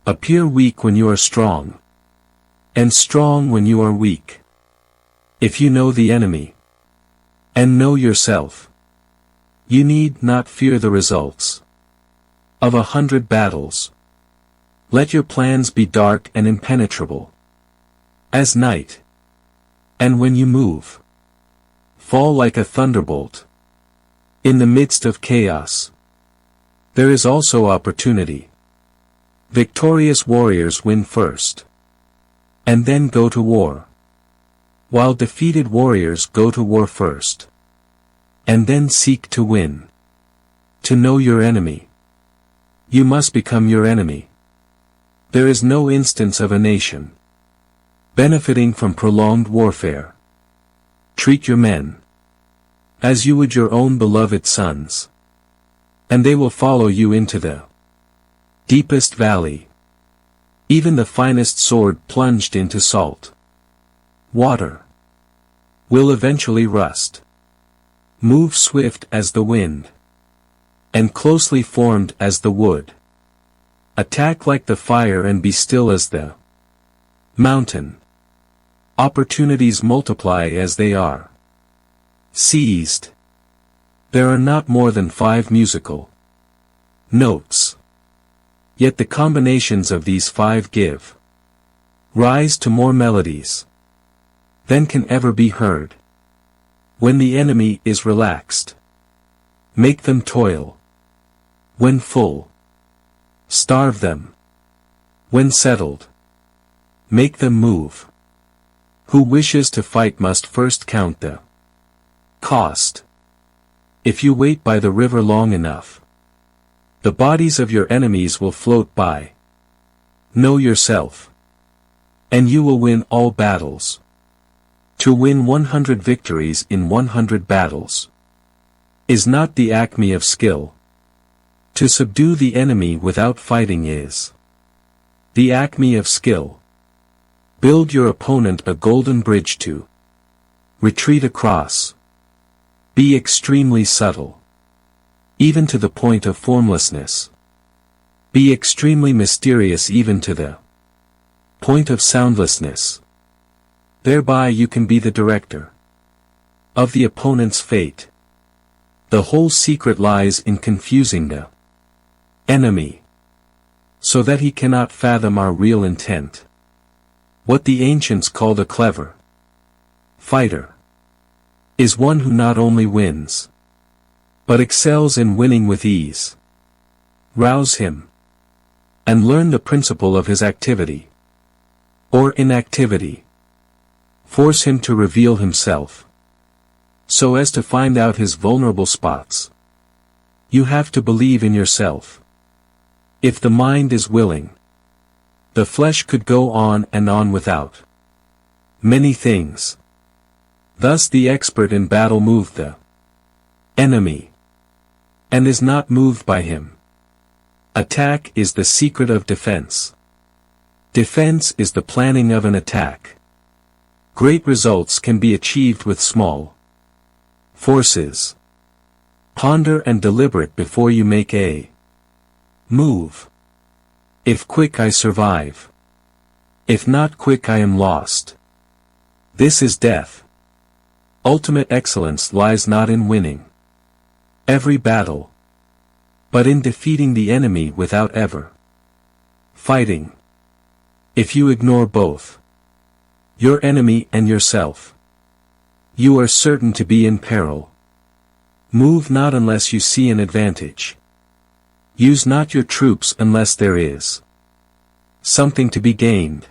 Appear weak when you are strong, and strong when you are weak. If you know the enemy, and know yourself, you need not fear the results of 100 battles. Let your plans be dark and impenetrable as night, and when you move, fall like a thunderbolt. In the midst of chaos, there is also opportunity. Victorious warriors win first, and then go to war, while defeated warriors go to war first, and then seek to win. To know your enemy, you must become your enemy. There is no instance of a nation benefiting from prolonged warfare. Treat your men as you would your own beloved sons, and they will follow you into the deepest valley. Even the finest sword plunged into salt water will eventually rust. Move swift as the wind, and closely formed as the wood. Attack like the fire and be still as the mountain. Opportunities multiply as they are seized. There are not more than 5 musical notes, yet the combinations of these 5 give rise to more melodies than can ever be heard. When the enemy is relaxed, make them toil. When full, starve them. When settled, make them move. Who wishes to fight must first count the cost. If you wait by the river long enough, the bodies of your enemies will float by. Know yourself, and you will win all battles. To win 100 victories in 100 battles is not the acme of skill. To subdue the enemy without fighting is the acme of skill. Build your opponent a golden bridge to retreat across. Be extremely subtle, even to the point of formlessness. Be extremely mysterious even to the point of soundlessness. Thereby you can be the director of the opponent's fate. The whole secret lies in confusing the enemy, so that he cannot fathom our real intent. What the ancients called a clever fighter is one who not only wins, but excels in winning with ease. Rouse him, and learn the principle of his activity or inactivity. Force him to reveal himself, so as to find out his vulnerable spots. You have to believe in yourself. If the mind is willing, the flesh could go on and on without many things. Thus the expert in battle moved the enemy, and is not moved by him. Attack is the secret of defense. Defense is the planning of an attack. Great results can be achieved with small forces. Ponder and deliberate before you make a move. If quick I survive. If not quick I am lost. This is death. Ultimate excellence lies not in winning every battle, but in defeating the enemy without ever fighting. If you ignore both, your enemy and yourself, you are certain to be in peril. Move not unless you see an advantage. Use not your troops unless there is something to be gained.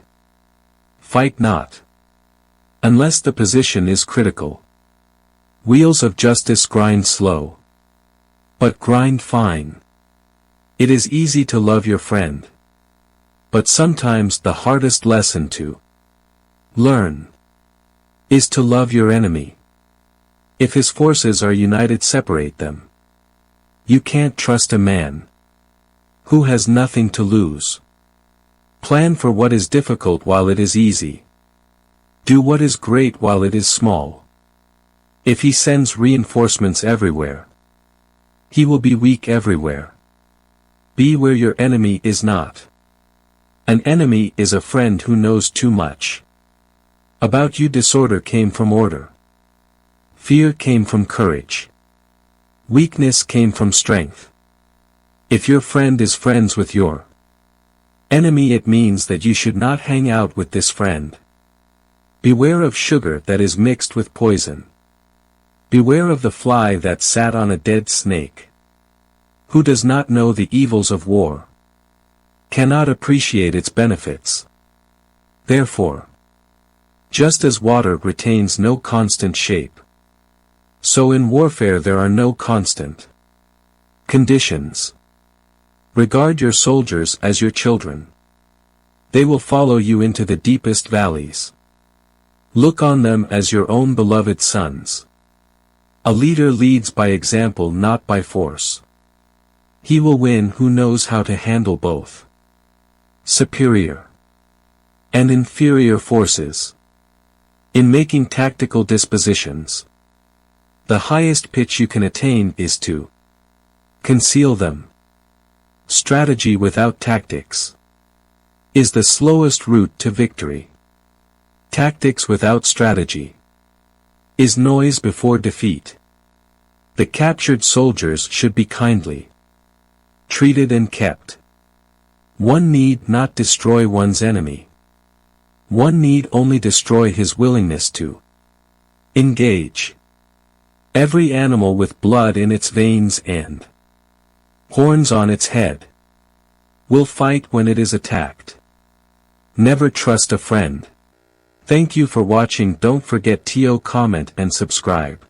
Fight not unless the position is critical. Wheels of justice grind slow, but grind fine. It is easy to love your friend, but sometimes the hardest lesson to learn is to love your enemy. If his forces are united, separate them. You can't trust a man who has nothing to lose. Plan for what is difficult while it is easy. Do what is great while it is small. If he sends reinforcements everywhere, he will be weak everywhere. Be where your enemy is not. An enemy is a friend who knows too much. About you disorder came from order. Fear came from courage. Weakness came from strength. If your friend is friends with your enemy, it means that you should not hang out with this friend. Beware of sugar that is mixed with poison. Beware of the fly that sat on a dead snake. Who does not know the evils of war cannot appreciate its benefits. Therefore, just as water retains no constant shape, so in warfare there are no constant conditions. Regard your soldiers as your children. They will follow you into the deepest valleys. Look on them as your own beloved sons. A leader leads by example, not by force. He will win who knows how to handle both superior and inferior forces. In making tactical dispositions, the highest pitch you can attain is to conceal them. Strategy without tactics is the slowest route to victory. Tactics without strategy is noise before defeat. The captured soldiers should be kindly treated and kept. One need not destroy one's enemy. One need only destroy his willingness to engage. Every animal with blood in its veins and horns on its head will fight when it is attacked. Never trust a friend. Thank you for watching. Don't forget to comment and subscribe.